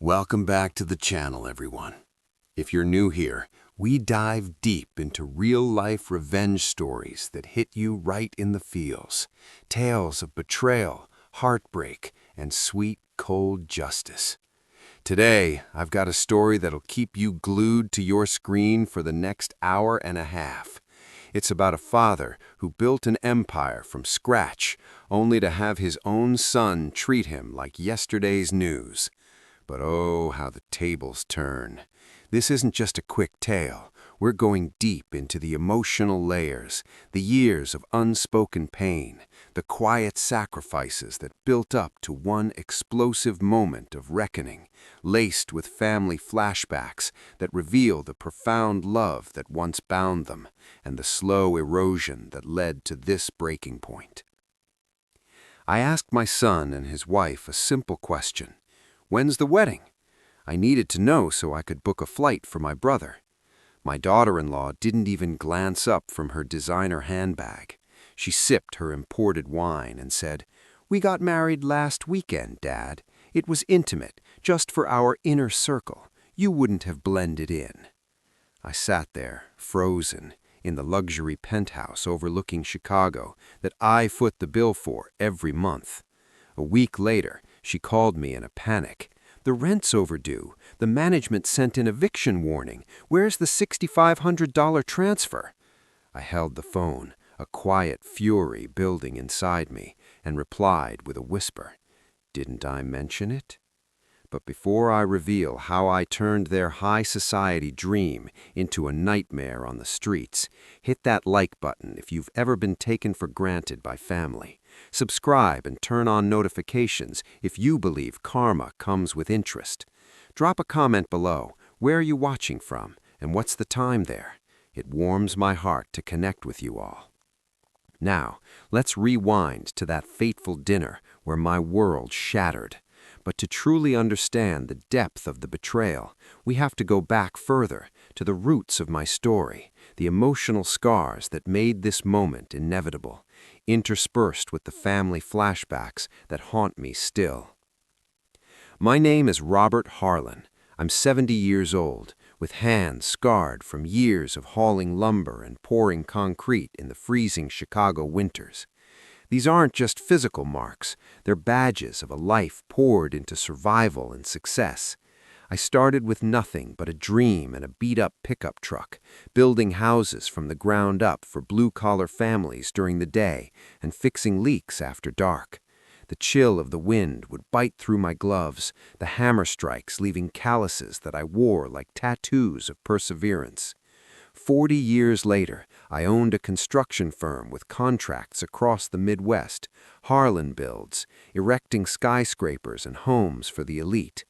Welcome back to the channel, everyone. If you're new here, we dive deep into real-life revenge stories that hit you right in the feels. Tales of betrayal, heartbreak, and sweet, cold justice. Today, I've got a story that'll keep you glued to your screen for the next hour and a half. It's about a father who built an empire from scratch, only to have his own son treat him like yesterday's news. But oh, how the tables turn. This isn't just a quick tale. We're going deep into the emotional layers, the years of unspoken pain, the quiet sacrifices that built up to one explosive moment of reckoning, laced with family flashbacks that reveal the profound love that once bound them, and the slow erosion that led to this breaking point. I asked my son and his wife a simple question. When's the wedding? I needed to know so I could book a flight for my brother. My daughter-in-law didn't even glance up from her designer handbag. She sipped her imported wine and said, "We got married last weekend, Dad. It was intimate, just for our inner circle. You wouldn't have blended in." I sat there, frozen, in the luxury penthouse overlooking Chicago that I foot the bill for every month. A week later, she called me in a panic. "The rent's overdue. The management sent an eviction warning. Where's the $6,500 transfer?" I held the phone, a quiet fury building inside me, and replied with a whisper, "Didn't I mention it?" But before I reveal how I turned their high society dream into a nightmare on the streets, hit that like button if you've ever been taken for granted by family. Subscribe and turn on notifications if you believe karma comes with interest. Drop a comment below. Where are you watching from, and what's the time there? It warms my heart to connect with you all. Now, let's rewind to that fateful dinner where my world shattered. But to truly understand the depth of the betrayal, we have to go back further, to the roots of my story, the emotional scars that made this moment inevitable, interspersed with the family flashbacks that haunt me still. My name is Robert Harlan. I'm 70 years old, with hands scarred from years of hauling lumber and pouring concrete in the freezing Chicago winters. These aren't just physical marks, they're badges of a life poured into survival and success. I started with nothing but a dream and a beat-up pickup truck, building houses from the ground up for blue-collar families during the day and fixing leaks after dark. The chill of the wind would bite through my gloves, the hammer strikes leaving calluses that I wore like tattoos of perseverance. 40 years later, I owned a construction firm with contracts across the Midwest, Harlan Builds, erecting skyscrapers and homes for the elite.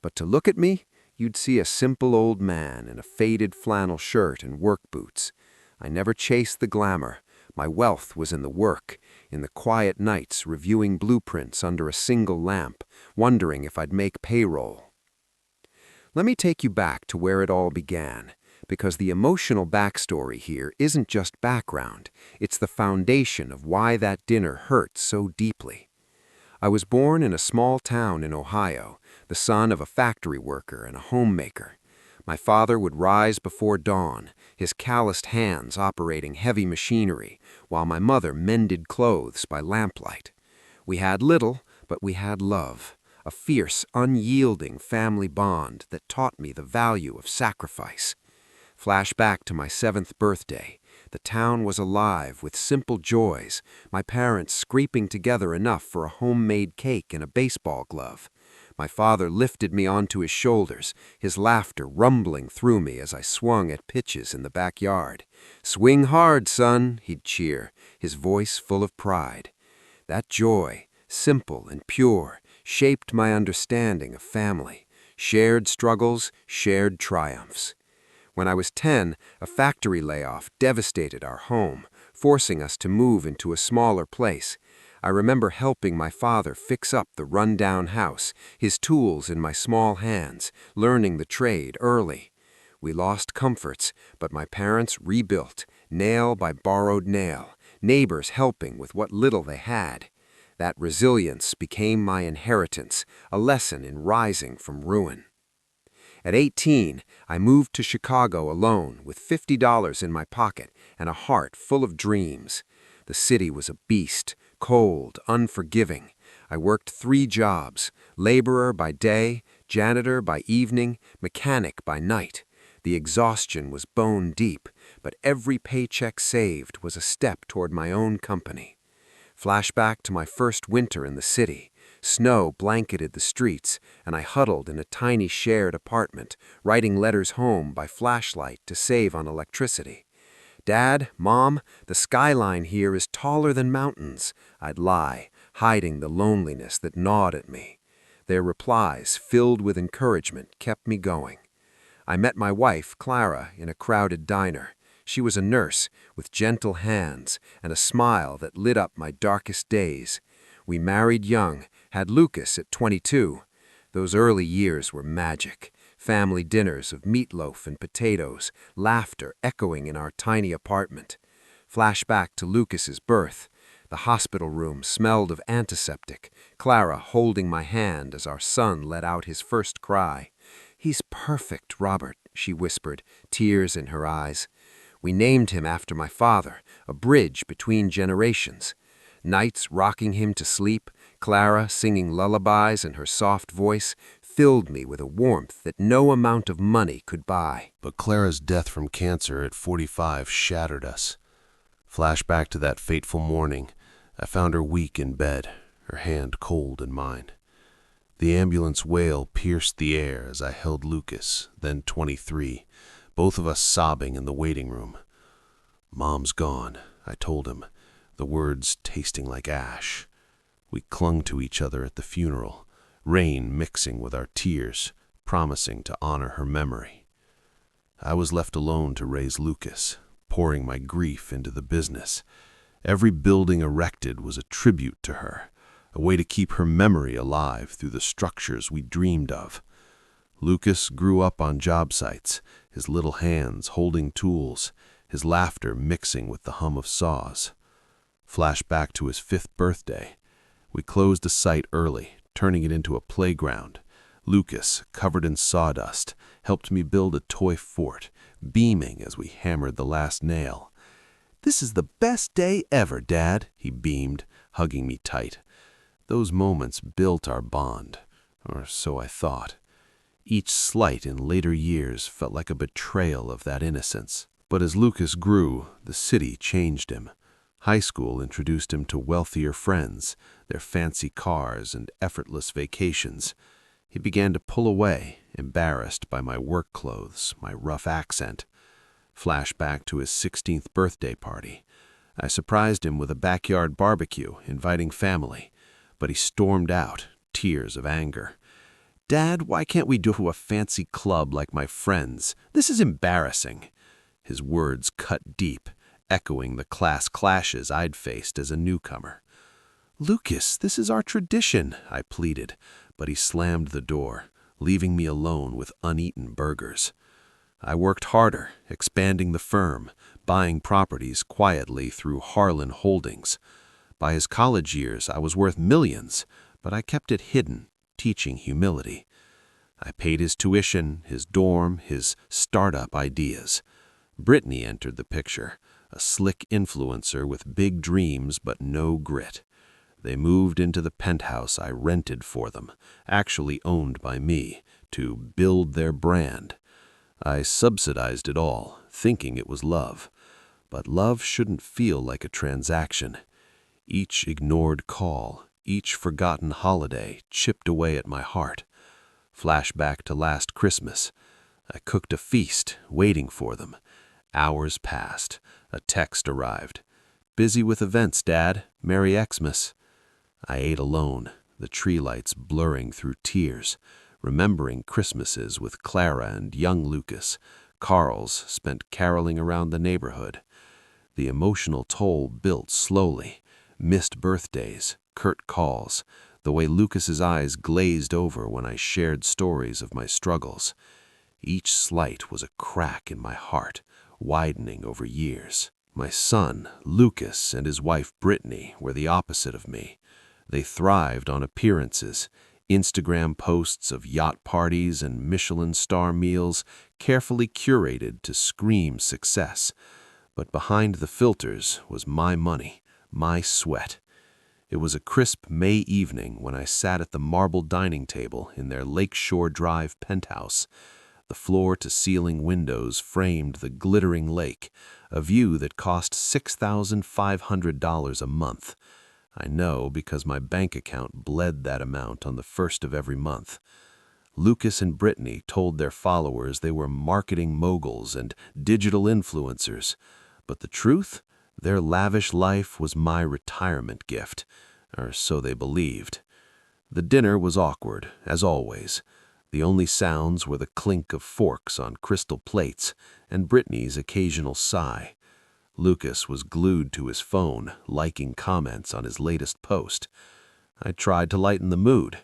But to look at me, you'd see a simple old man in a faded flannel shirt and work boots. I never chased the glamour. My wealth was in the work, in the quiet nights reviewing blueprints under a single lamp, wondering if I'd make payroll. Let me take you back to where it all began. Because the emotional backstory here isn't just background, it's the foundation of why that dinner hurt so deeply. I was born in a small town in Ohio, the son of a factory worker and a homemaker. My father would rise before dawn, his calloused hands operating heavy machinery, while my mother mended clothes by lamplight. We had little, but we had love, a fierce, unyielding family bond that taught me the value of sacrifice. Flash back to my 7th birthday. The town was alive with simple joys, my parents scraping together enough for a homemade cake and a baseball glove. My father lifted me onto his shoulders, his laughter rumbling through me as I swung at pitches in the backyard. "Swing hard, son," he'd cheer, his voice full of pride. That joy, simple and pure, shaped my understanding of family. Shared struggles, shared triumphs. When I was 10, a factory layoff devastated our home, forcing us to move into a smaller place. I remember helping my father fix up the run-down house, his tools in my small hands, learning the trade early. We lost comforts, but my parents rebuilt, nail by borrowed nail, neighbors helping with what little they had. That resilience became my inheritance, a lesson in rising from ruin. At 18, I moved to Chicago alone with $50 in my pocket and a heart full of dreams. The city was a beast, cold, unforgiving. I worked 3 jobs, laborer by day, janitor by evening, mechanic by night. The exhaustion was bone deep, but every paycheck saved was a step toward my own company. Flashback to my first winter in the city. Snow blanketed the streets, and I huddled in a tiny shared apartment, writing letters home by flashlight to save on electricity. "Dad, Mom, the skyline here is taller than mountains," I'd lie, hiding the loneliness that gnawed at me. Their replies, filled with encouragement, kept me going. I met my wife, Clara, in a crowded diner. She was a nurse, with gentle hands and a smile that lit up my darkest days. We married young, had Lucas at 22. Those early years were magic. Family dinners of meatloaf and potatoes, laughter echoing in our tiny apartment. Flashback to Lucas's birth. The hospital room smelled of antiseptic, Clara holding my hand as our son let out his first cry. "He's perfect, Robert," she whispered, tears in her eyes. We named him after my father, a bridge between generations. Nights rocking him to sleep, Clara singing lullabies in her soft voice, filled me with a warmth that no amount of money could buy. But Clara's death from cancer at 45 shattered us. Flashback to that fateful morning, I found her weak in bed, her hand cold in mine. The ambulance wail pierced the air as I held Lucas, then 23, both of us sobbing in the waiting room. "Mom's gone," I told him, the words tasting like ash. We clung to each other at the funeral, rain mixing with our tears, promising to honor her memory. I was left alone to raise Lucas, pouring my grief into the business. Every building erected was a tribute to her, a way to keep her memory alive through the structures we dreamed of. Lucas grew up on job sites, his little hands holding tools, his laughter mixing with the hum of saws. Flashback to his 5th birthday. We closed the site early, turning it into a playground. Lucas, covered in sawdust, helped me build a toy fort, beaming as we hammered the last nail. "This is the best day ever, Dad," he beamed, hugging me tight. Those moments built our bond, or so I thought. Each slight in later years felt like a betrayal of that innocence. But as Lucas grew, the city changed him. High school introduced him to wealthier friends, their fancy cars and effortless vacations. He began to pull away, embarrassed by my work clothes, my rough accent. Flashback to his 16th birthday party. I surprised him with a backyard barbecue, inviting family, but he stormed out, tears of anger. "Dad, why can't we go to a fancy club like my friends? This is embarrassing." His words cut deep, echoing the class clashes I'd faced as a newcomer. "Lucas, this is our tradition," I pleaded, but he slammed the door, leaving me alone with uneaten burgers. I worked harder, expanding the firm, buying properties quietly through Harlan Holdings. By his college years, I was worth millions, but I kept it hidden, teaching humility. I paid his tuition, his dorm, his startup ideas. Brittany entered the picture, a slick influencer with big dreams but no grit. They moved into the penthouse I rented for them, actually owned by me, to build their brand. I subsidized it all, thinking it was love. But love shouldn't feel like a transaction. Each ignored call, each forgotten holiday chipped away at my heart. Flashback to last Christmas. I cooked a feast, waiting for them. Hours passed. A text arrived. "Busy with events, Dad. Merry Xmas." I ate alone, the tree lights blurring through tears, remembering Christmases with Clara and young Lucas, Carl's spent caroling around the neighborhood. The emotional toll built slowly. Missed birthdays, curt calls, the way Lucas's eyes glazed over when I shared stories of my struggles. Each slight was a crack in my heart, widening over years. My son, Lucas, and his wife Brittany were the opposite of me. They thrived on appearances, Instagram posts of yacht parties and Michelin star meals carefully curated to scream success. But behind the filters was my money, my sweat. It was a crisp May evening when I sat at the marble dining table in their Lakeshore Drive penthouse. The floor-to-ceiling windows framed the glittering lake, a view that cost $6,500 a month. I know because my bank account bled that amount on the first of every month. Lucas and Brittany told their followers they were marketing moguls and digital influencers. But the truth? Their lavish life was my retirement gift, or so they believed. The dinner was awkward, as always. The only sounds were the clink of forks on crystal plates and Brittany's occasional sigh. Lucas was glued to his phone, liking comments on his latest post. I tried to lighten the mood.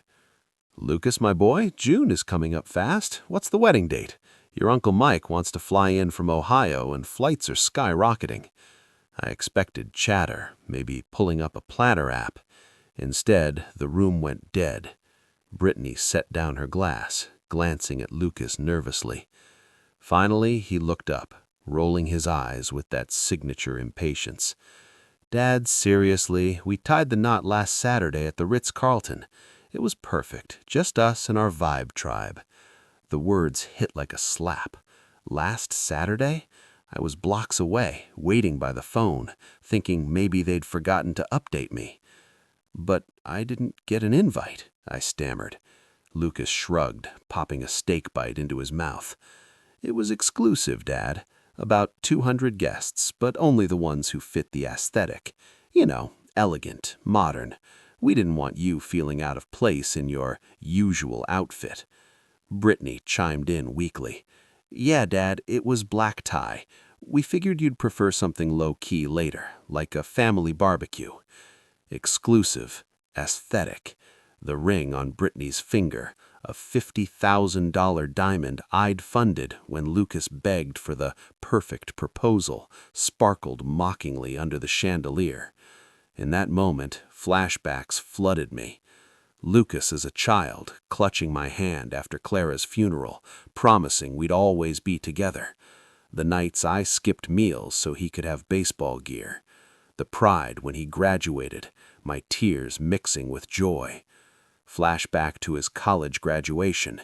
"Lucas, my boy, June is coming up fast. What's the wedding date? Your Uncle Mike wants to fly in from Ohio and flights are skyrocketing." I expected chatter, maybe pulling up a planner app. Instead, the room went dead. Brittany set down her glass, glancing at Lucas nervously. Finally, he looked up, rolling his eyes with that signature impatience. "Dad, seriously, we tied the knot last Saturday at the Ritz-Carlton. It was perfect, just us and our vibe tribe." The words hit like a slap. Last Saturday? I was blocks away, waiting by the phone, thinking maybe they'd forgotten to update me. "But I didn't get an invite," I stammered. Lucas shrugged, popping a steak bite into his mouth. "It was exclusive, Dad. About 200 guests, but only the ones who fit the aesthetic. You know, elegant, modern. We didn't want you feeling out of place in your usual outfit." Brittany chimed in weakly. "Yeah, Dad, it was black tie. We figured you'd prefer something low-key later, like a family barbecue." Exclusive, aesthetic. The ring on Brittany's finger, a $50,000 diamond I'd funded when Lucas begged for the perfect proposal, sparkled mockingly under the chandelier. In that moment, flashbacks flooded me. Lucas as a child, clutching my hand after Clara's funeral, promising we'd always be together. The nights I skipped meals so he could have baseball gear. The pride when he graduated, my tears mixing with joy. Flashback to his college graduation.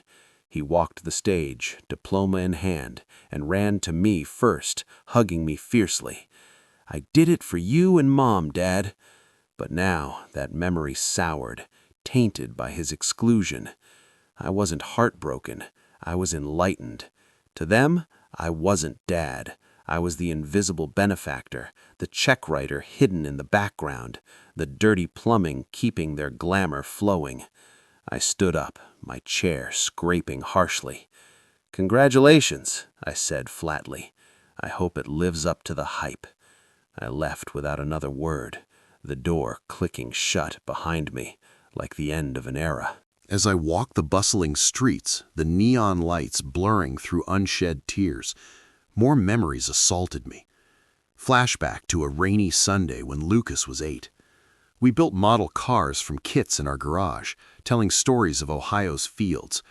He walked the stage, diploma in hand, and ran to me first, hugging me fiercely. "I did it for you and Mom, Dad." But now that memory soured, tainted by his exclusion. I wasn't heartbroken, I was enlightened. To them, I wasn't Dad. I was the invisible benefactor, the check writer hidden in the background, the dirty plumbing keeping their glamour flowing. I stood up, my chair scraping harshly. "Congratulations," I said flatly. "I hope it lives up to the hype." I left without another word, the door clicking shut behind me, like the end of an era. As I walked the bustling streets, the neon lights blurring through unshed tears, more memories assaulted me. Flashback to a rainy Sunday when Lucas was 8. We built model cars from kits in our garage, telling stories of Ohio's fields.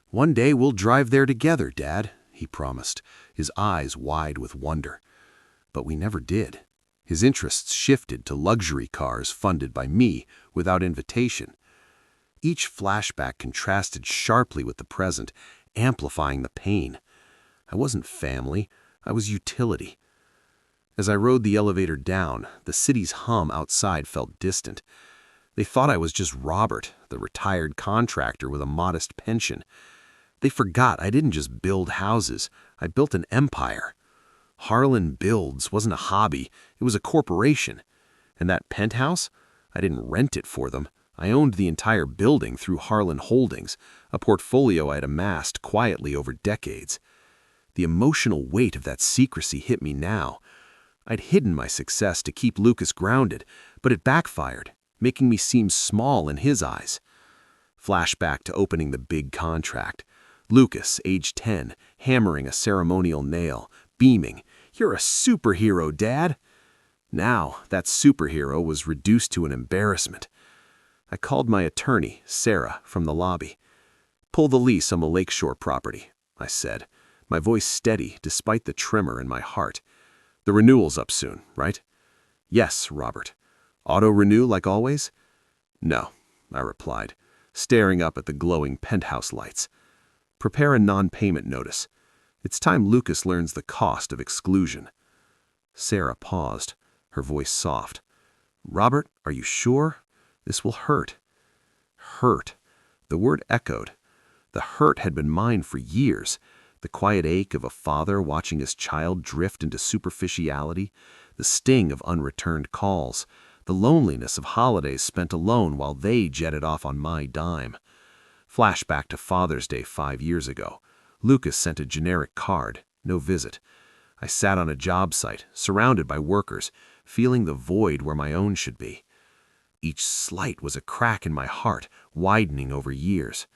"One day we'll drive there together, Dad," he promised, his eyes wide with wonder. But we never did. His interests shifted to luxury cars funded by me without invitation. Each flashback contrasted sharply with the present, amplifying the pain. I wasn't family, I was utility. As I rode the elevator down, the city's hum outside felt distant. They thought I was just Robert, the retired contractor with a modest pension. They forgot I didn't just build houses, I built an empire. Harlan Builds wasn't a hobby, it was a corporation. And that penthouse? I didn't rent it for them. I owned the entire building through Harlan Holdings, a portfolio I'd amassed quietly over decades. The emotional weight of that secrecy hit me now. I'd hidden my success to keep Lucas grounded, but it backfired, making me seem small in his eyes. Flashback to opening the big contract. Lucas, age 10, hammering a ceremonial nail, beaming, "You're a superhero, Dad!" Now, that superhero was reduced to an embarrassment. I called my attorney, Sarah, from the lobby. "Pull the lease on the lakeshore property," I said, my voice steady despite the tremor in my heart. "The renewal's up soon, right?" "Yes, Robert." "Auto-renew like always?" "No," I replied, staring up at the glowing penthouse lights. "Prepare a non-payment notice. It's time Lucas learns the cost of exclusion." Sarah paused, her voice soft. "Robert, are you sure? This will hurt." Hurt. The word echoed. The hurt had been mine for years. The quiet ache of a father watching his child drift into superficiality, the sting of unreturned calls, the loneliness of holidays spent alone while they jetted off on my dime. Flashback to Father's Day 5 years ago. Lucas sent a generic card, no visit. I sat on a job site, surrounded by workers, feeling the void where my own should be. Each slight was a crack in my heart, widening over years.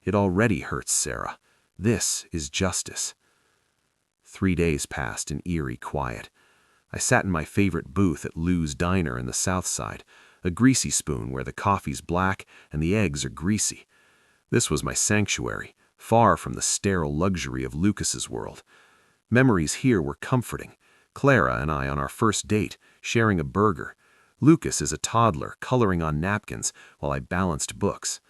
"It already hurts, Sarah. This is justice." 3 days passed in eerie quiet. I sat in my favorite booth at Lou's Diner in the South Side, a greasy spoon where the coffee's black and the eggs are greasy. This was my sanctuary, far from the sterile luxury of Lucas's world. Memories here were comforting. Clara and I on our first date, sharing a burger. Lucas as a toddler, coloring on napkins while I balanced books.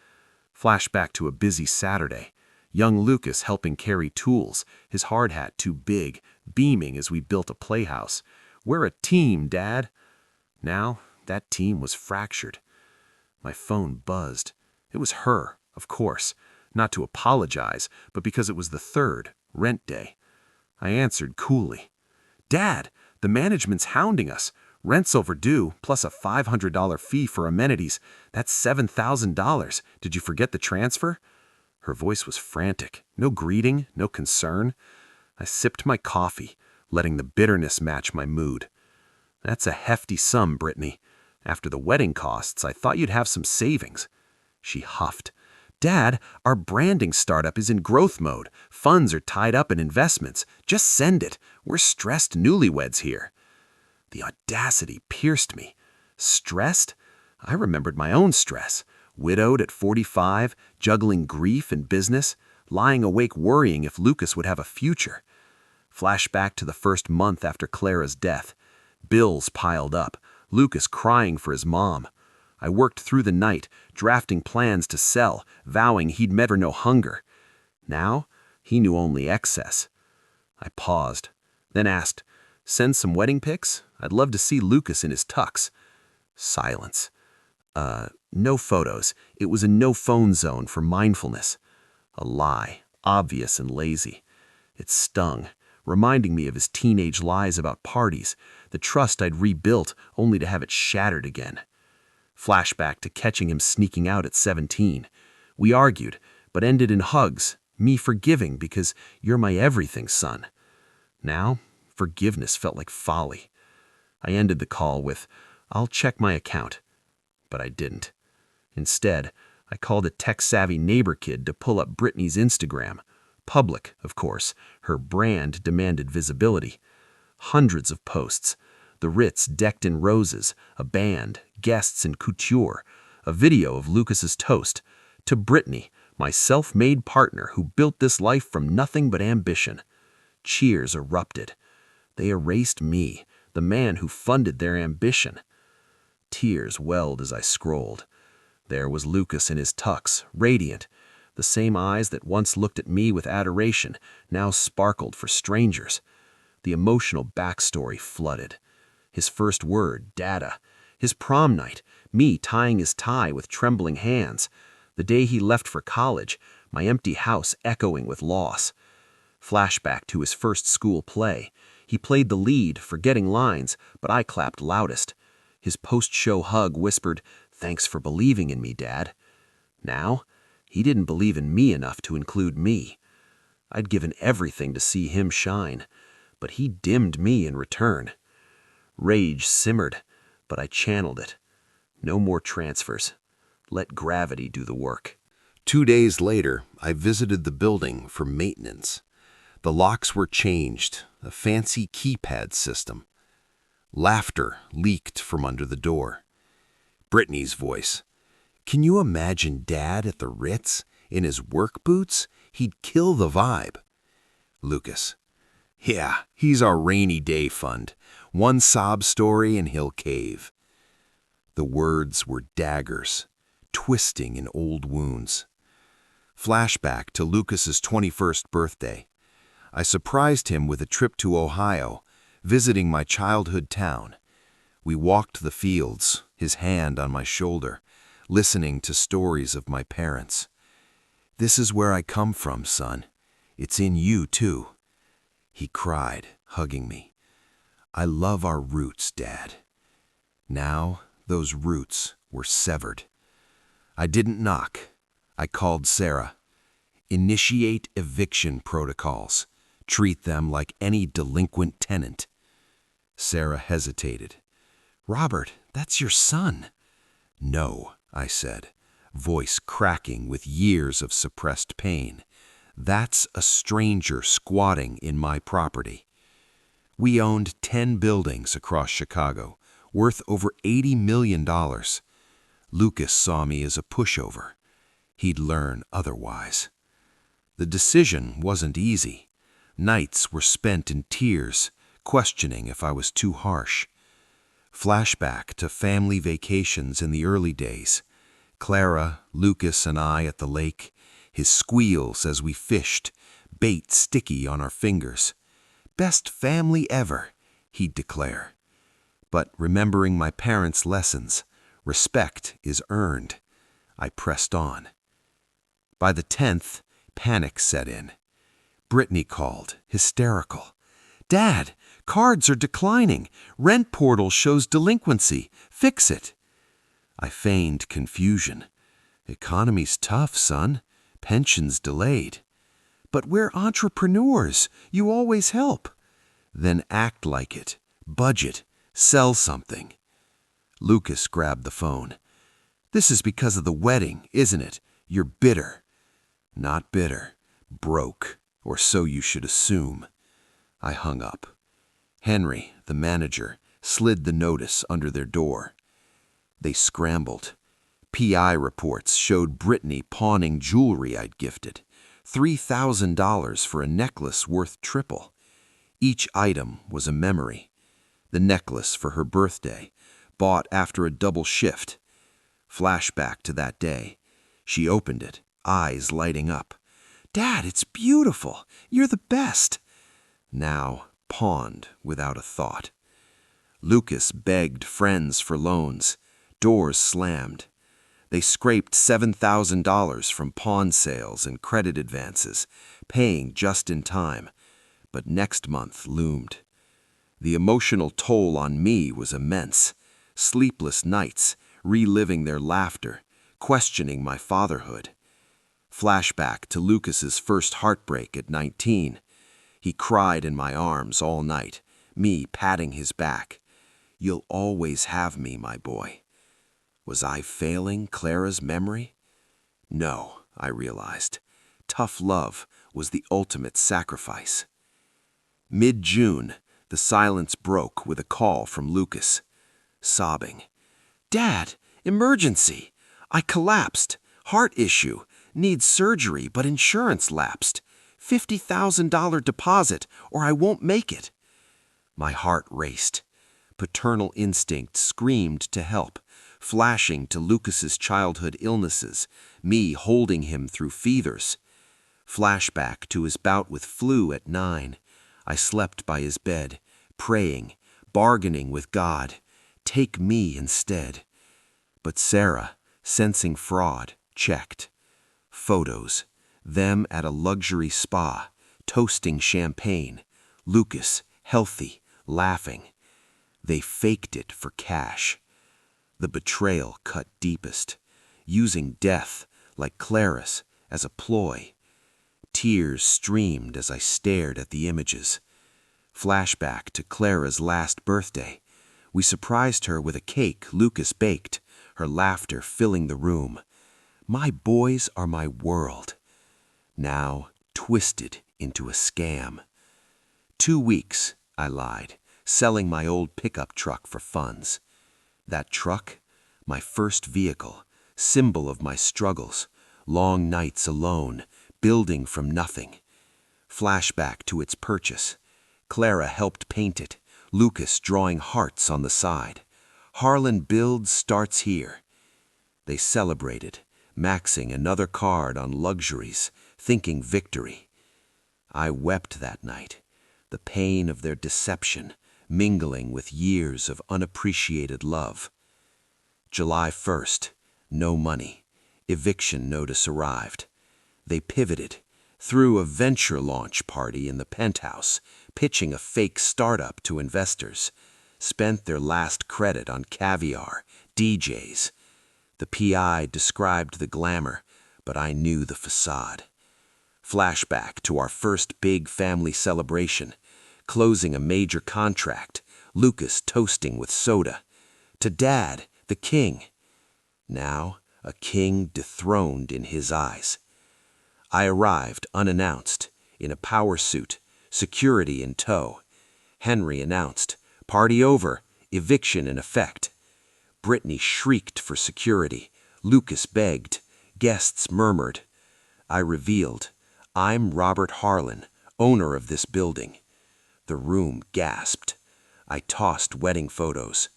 Flashback to a busy Saturday. Young Lucas helping carry tools, his hard hat too big, beaming as we built a playhouse. "We're a team, Dad." Now, that team was fractured. My phone buzzed. It was her, of course, not to apologize, but because it was the 3rd, rent day. I answered coolly. "Dad, the management's hounding us. Rent's overdue, plus a $500 fee for amenities. That's $7,000. Did you forget the transfer?" Her voice was frantic. No greeting, no concern. I sipped my coffee, letting the bitterness match my mood. "That's a hefty sum, Brittany. After the wedding costs, I thought you'd have some savings." She huffed. "Dad, our branding startup is in growth mode. Funds are tied up in investments. Just send it. We're stressed newlyweds here." The audacity pierced me. Stressed? I remembered my own stress. Widowed at 45, juggling grief and business, lying awake worrying if Lucas would have a future. Flashback to the first month after Clara's death. Bills piled up, Lucas crying for his mom. I worked through the night, drafting plans to sell, vowing he'd never know hunger. Now, he knew only excess. I paused, then asked, "Send some wedding pics? I'd love to see Lucas in his tux." Silence. No photos. It was a no-phone zone for mindfulness. A lie, obvious and lazy. It stung, reminding me of his teenage lies about parties, the trust I'd rebuilt only to have it shattered again. Flashback to catching him sneaking out at 17. We argued, but ended in hugs, me forgiving because you're my everything, son. Now, forgiveness felt like folly. I ended the call with, "I'll check my account." But I didn't. Instead, I called a tech-savvy neighbor kid to pull up Brittany's Instagram. Public, of course. Her brand demanded visibility. Hundreds of posts. The Ritz decked in roses, a band, guests in couture, a video of Lucas's toast. To Brittany, my self-made partner who built this life from nothing but ambition. Cheers erupted. They erased me, the man who funded their ambition. Tears welled as I scrolled. There was Lucas in his tux, radiant. The same eyes that once looked at me with adoration now sparkled for strangers. The emotional backstory flooded. His first word, data. His prom night, me tying his tie with trembling hands. The day he left for college, my empty house echoing with loss. Flashback to his first school play. He played the lead, forgetting lines, but I clapped loudest. His post-show hug whispered, "Thanks for believing in me, Dad." Now, he didn't believe in me enough to include me. I'd given everything to see him shine, but he dimmed me in return. Rage simmered, but I channeled it. No more transfers. Let gravity do the work. 2 days later, I visited the building for maintenance. The locks were changed, a fancy keypad system. Laughter leaked from under the door. Brittany's voice. Can you imagine Dad at the Ritz, in his work boots? He'd kill the vibe. Lucas: yeah, he's our rainy day fund. One sob story and he'll cave. The words were daggers, twisting in old wounds. Flashback to Lucas's 21st birthday. I surprised him with a trip to Ohio, visiting my childhood town. We walked the fields, his hand on my shoulder, listening to stories of my parents. "This is where I come from, son. It's in you, too." He cried, hugging me. "I love our roots, Dad." Now, those roots were severed. I didn't knock. I called Sarah. Initiate eviction protocols. Treat them like any delinquent tenant. Sarah hesitated. "Robert, that's your son." "No," I said, voice cracking with years of suppressed pain. "That's a stranger squatting in my property." We owned 10 buildings across Chicago, worth over $80 million. Lucas saw me as a pushover. He'd learn otherwise. The decision wasn't easy. Nights were spent in tears, questioning if I was too harsh. Flashback to family vacations in the early days. Clara, Lucas, and I at the lake, his squeals as we fished, bait sticky on our fingers. "Best family ever," he'd declare. But remembering my parents' lessons, respect is earned. I pressed on. By the 10th, panic set in. Brittany called, hysterical. "Dad, cards are declining. Rent portal shows delinquency. Fix it." I feigned confusion. "Economy's tough, son. Pensions delayed." "But we're entrepreneurs. You always help." "Then act like it. Budget. Sell something." Lucas grabbed the phone. "This is because of the wedding, isn't it? You're bitter." "Not bitter. Broke. Or so you should assume." I hung up. Henry, the manager, slid the notice under their door. They scrambled. PI reports showed Brittany pawning jewelry I'd gifted. $3,000 for a necklace worth triple. Each item was a memory. The necklace for her birthday, bought after a double shift. Flashback to that day. She opened it, eyes lighting up. "Dad, it's beautiful. You're the best." Now pawned without a thought. Lucas begged friends for loans. Doors slammed. They scraped $7,000 from pawn sales and credit advances, paying just in time. But next month loomed. The emotional toll on me was immense. Sleepless nights, reliving their laughter, questioning my fatherhood. Flashback to Lucas's first heartbreak at 19. He cried in my arms all night, me patting his back. "You'll always have me, my boy." Was I failing Clara's memory? No, I realized. Tough love was the ultimate sacrifice. Mid-June, the silence broke with a call from Lucas. Sobbing. "Dad, emergency. I collapsed. Heart issue. Need surgery, but insurance lapsed. $50,000 deposit, or I won't make it." My heart raced. Paternal instinct screamed to help, flashing to Lucas's childhood illnesses, me holding him through fevers. Flashback to his bout with flu at 9. I slept by his bed, praying, bargaining with God. Take me instead. But Sarah, sensing fraud, checked. Photos. Them at a luxury spa, toasting champagne. Lucas, healthy, laughing. They faked it for cash. The betrayal cut deepest, using death, like Clara's, as a ploy. Tears streamed as I stared at the images. Flashback to Clara's last birthday. We surprised her with a cake Lucas baked, her laughter filling the room. My boys are my world. Now twisted into a scam. 2 weeks, I lied, selling my old pickup truck for funds. That truck, my first vehicle, symbol of my struggles, long nights alone, building from nothing. Flashback to its purchase. Clara helped paint it, Lucas drawing hearts on the side. Harlan builds starts here. They celebrated, maxing another card on luxuries, thinking victory. I wept that night, the pain of their deception, mingling with years of unappreciated love. July 1st, no money. Eviction notice arrived. They pivoted, threw a venture launch party in the penthouse, pitching a fake startup to investors. Spent their last credit on caviar, DJs. The PI described the glamour, but I knew the facade. Flashback to our first big family celebration, closing a major contract, Lucas toasting with soda. To Dad, the king. Now, a king dethroned in his eyes. I arrived unannounced, in a power suit, security in tow. Henry announced, "Party over, eviction in effect." Brittany shrieked for security. Lucas begged. Guests murmured. I revealed, "I'm Robert Harlan, owner of this building." The room gasped. I tossed wedding photos.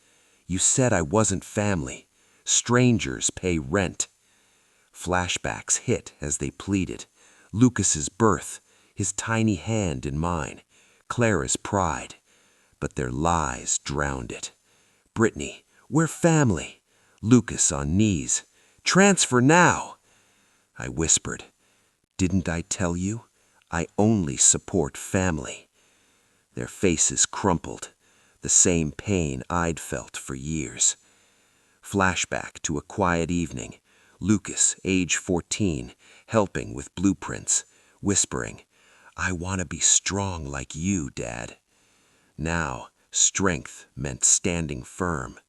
"You said I wasn't family. Strangers pay rent." Flashbacks hit as they pleaded. Lucas's birth, his tiny hand in mine, Clara's pride. But their lies drowned it. Brittany, "We're family." Lucas on knees. "Transfer now." I whispered, "Didn't I tell you? I only support family." Their faces crumpled, the same pain I'd felt for years. Flashback to a quiet evening. Lucas, age 14, helping with blueprints, whispering, "I want to be strong like you, Dad." Now, strength meant standing firm.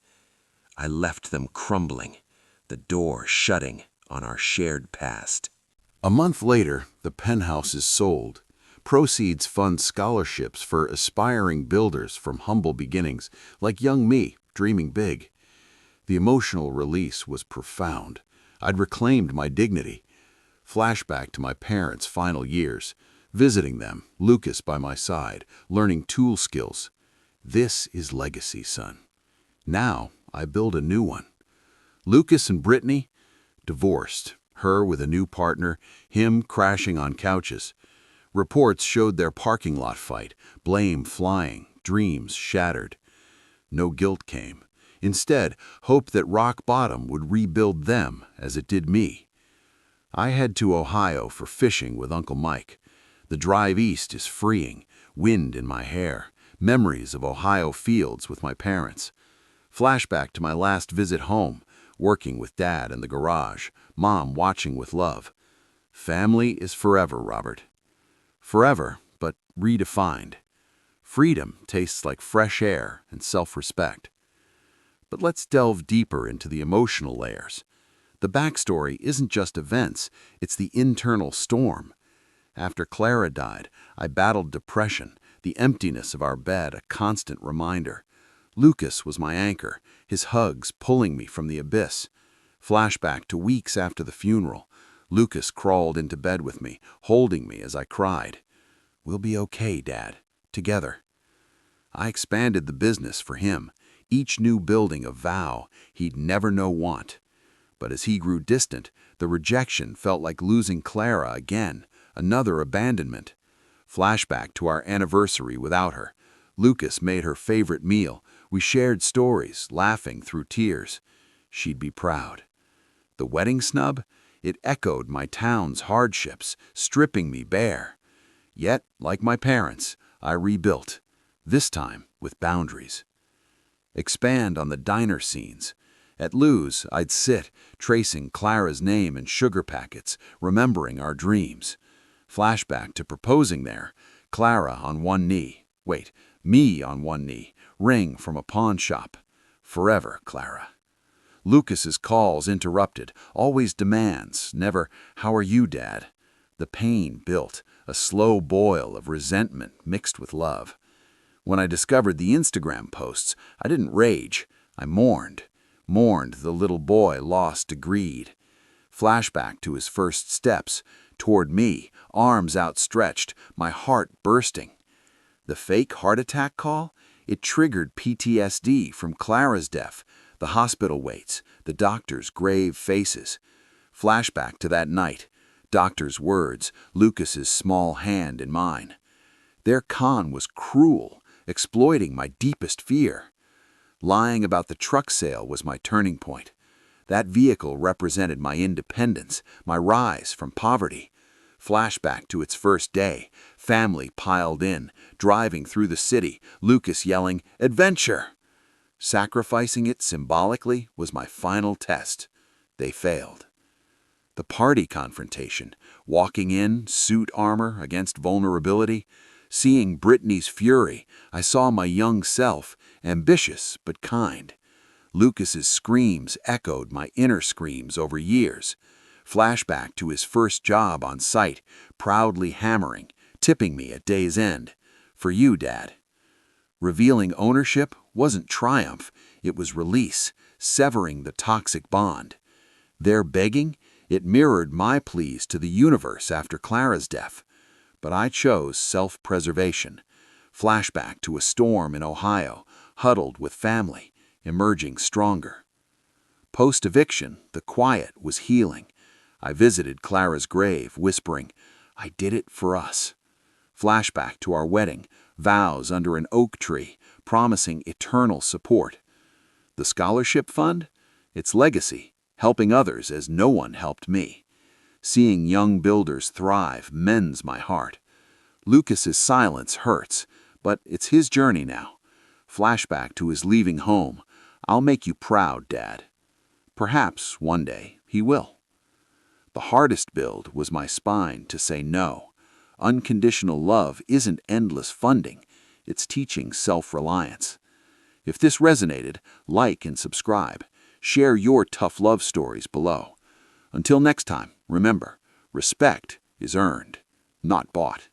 I left them crumbling, the door shutting on our shared past. A month later, the penthouse is sold. Proceeds fund scholarships for aspiring builders from humble beginnings, like young me, dreaming big. The emotional release was profound. I'd reclaimed my dignity. Flashback to my parents' final years, visiting them, Lucas by my side, learning tool skills. This is legacy, son. Now I build a new one. Lucas and Brittany, divorced, her with a new partner, him crashing on couches. Reports showed their parking lot fight, blame flying, dreams shattered. No guilt came. Instead, hope that rock bottom would rebuild them as it did me. I head to Ohio for fishing with Uncle Mike. The drive east is freeing, wind in my hair, memories of Ohio fields with my parents. Flashback to my last visit home, working with Dad in the garage, Mom watching with love. Family is forever, Robert. Forever, but redefined. Freedom tastes like fresh air and self-respect. But let's delve deeper into the emotional layers. The backstory isn't just events, it's the internal storm. After Clara died, I battled depression, the emptiness of our bed a constant reminder. Lucas was my anchor, his hugs pulling me from the abyss. Flashback to weeks after the funeral. Lucas crawled into bed with me, holding me as I cried. "We'll be okay, Dad. Together." I expanded the business for him, each new building a vow he'd never know want. But as he grew distant, the rejection felt like losing Clara again, another abandonment. Flashback to our anniversary without her. Lucas made her favorite meal. We shared stories, laughing through tears. She'd be proud. The wedding snub? It echoed my town's hardships, stripping me bare. Yet, like my parents, I rebuilt, this time with boundaries. Expand on the diner scenes. At Lou's, I'd sit, tracing Clara's name in sugar packets, remembering our dreams. Flashback to proposing there, Clara on one knee. Wait, me on one knee, ring from a pawn shop. Forever, Clara. Lucas's calls interrupted, always demands, never, "How are you, Dad?" The pain built, a slow boil of resentment mixed with love. When I discovered the Instagram posts, I didn't rage, I mourned. mourned the little boy lost to greed. Flashback to his first steps, toward me, arms outstretched, my heart bursting. The fake heart attack call? It triggered PTSD from Clara's death, the hospital waits, the doctor's grave faces. Flashback to that night, doctor's words, Lucas's small hand in mine. Their con was cruel, exploiting my deepest fear. Lying about the truck sale was my turning point. That vehicle represented my independence, my rise from poverty. Flashback to its first day, family piled in, driving through the city, Lucas yelling, "Adventure!" Sacrificing it symbolically was my final test. They failed. The party confrontation, walking in, suit armor against vulnerability, seeing Brittany's fury, I saw my young self, ambitious but kind. Lucas's screams echoed my inner screams over years. Flashback to his first job on site, proudly hammering, tipping me at day's end. For you, Dad. Revealing ownership wasn't triumph, it was release, severing the toxic bond. Their begging, it mirrored my pleas to the universe after Clara's death. But I chose self-preservation. Flashback to a storm in Ohio, huddled with family, emerging stronger. Post-eviction, the quiet was healing. I visited Clara's grave, whispering, "I did it for us." Flashback to our wedding, vows under an oak tree, promising eternal support. The scholarship fund? Its legacy, helping others as no one helped me. Seeing young builders thrive mends my heart. Lucas's silence hurts, but it's his journey now. Flashback to his leaving home. "I'll make you proud, Dad." Perhaps one day he will. The hardest build was my spine to say no. Unconditional love isn't endless funding, it's teaching self-reliance. If this resonated, like and subscribe. Share your tough love stories below. Until next time, remember, respect is earned, not bought.